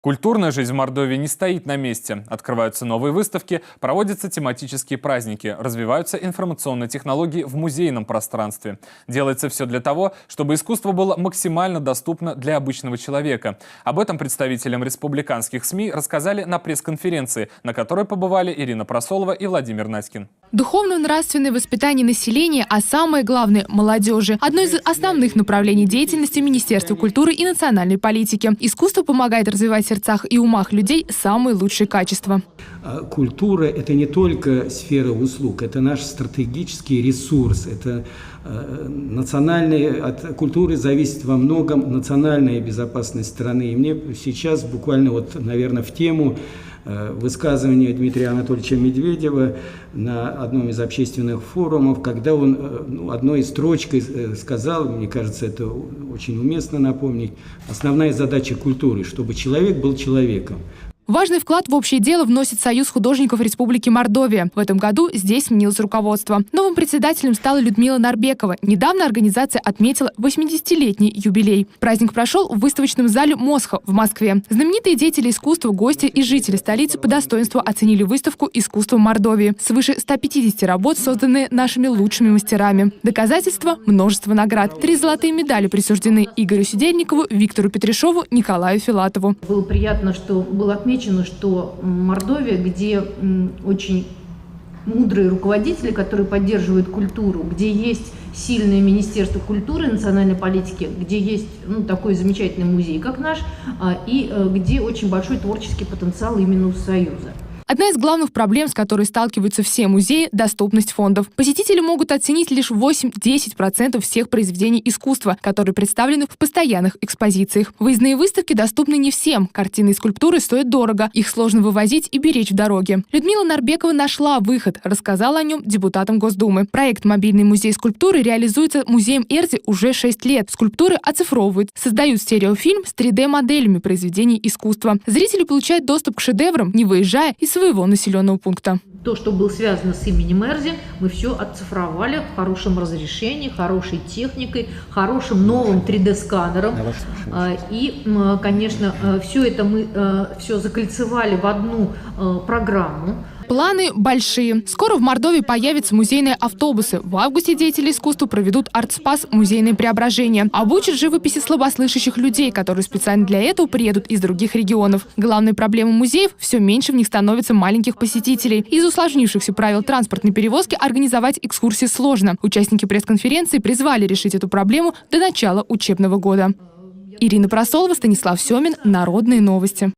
Культурная жизнь в Мордовии не стоит на месте. Открываются новые выставки, проводятся тематические праздники, развиваются информационные технологии в музейном пространстве. Делается все для того, чтобы искусство было максимально доступно для обычного человека. Об этом представителям республиканских СМИ рассказали на пресс-конференции, на которой побывали Ирина Просолова и Владимир Наськин. Духовно-нравственное воспитание населения, а самое главное – молодежи. Одно из основных направлений деятельности Министерства культуры и национальной политики. Искусство помогает развивать в сердцах и умах людей самые лучшие качества. Культура – это не только сфера услуг, это наш стратегический ресурс. Это от культуры зависит во многом национальная безопасность страны. И мне сейчас буквально наверное, в тему высказывания Дмитрия Анатольевича Медведева на одном из общественных форумов, когда он одной строчкой сказал, мне кажется, это очень уместно напомнить, основная задача культуры, чтобы человек был человеком. Важный вклад в общее дело вносит Союз художников Республики Мордовия. В этом году здесь сменилось руководство. Новым председателем стала Людмила Нарбекова. Недавно организация отметила 80-летний юбилей. Праздник прошел в выставочном зале «Мосха» в Москве. Знаменитые деятели искусства, гости и жители столицы по достоинству оценили выставку «Искусство Мордовии». Свыше 150 работ, созданные нашими лучшими мастерами. Доказательства – множество наград. 3 золотые медали присуждены Игорю Сидельникову, Виктору Петришову, Николаю Филатову. Было приятно, что было отмечено, что Мордовия, где очень мудрые руководители, которые поддерживают культуру, где есть сильное Министерство культуры и национальной политики, где есть такой замечательный музей, как наш, и где очень большой творческий потенциал именно у Союза. Одна из главных проблем, с которой сталкиваются все музеи – доступность фондов. Посетители могут оценить лишь 8-10% всех произведений искусства, которые представлены в постоянных экспозициях. Выездные выставки доступны не всем. Картины и скульптуры стоят дорого. Их сложно вывозить и беречь в дороге. Людмила Нарбекова нашла выход, рассказала о нем депутатам Госдумы. Проект «Мобильный музей скульптуры» реализуется музеем Эрзи уже 6 лет. Скульптуры оцифровывают, создают стереофильм с 3D-моделями произведений искусства. Зрители получают доступ к шедеврам, не выезжая из своего населенного пункта. То, что было связано с именем Эрзи, мы все оцифровали в хорошем разрешении, хорошей техникой, хорошим новым 3D-сканером. И, конечно, все это мы все закольцевали в одну программу. Планы большие. Скоро в Мордовии появятся музейные автобусы. В августе деятели искусства проведут арт-спас «Музейное преображение». Обучат живописи слабослышащих людей, которые специально для этого приедут из других регионов. Главной проблемой музеев – все меньше в них становится маленьких посетителей. Из усложнившихся правил транспортной перевозки организовать экскурсии сложно. Участники пресс-конференции призвали решить эту проблему до начала учебного года. Ирина Просолова, Станислав Семин. Народные новости.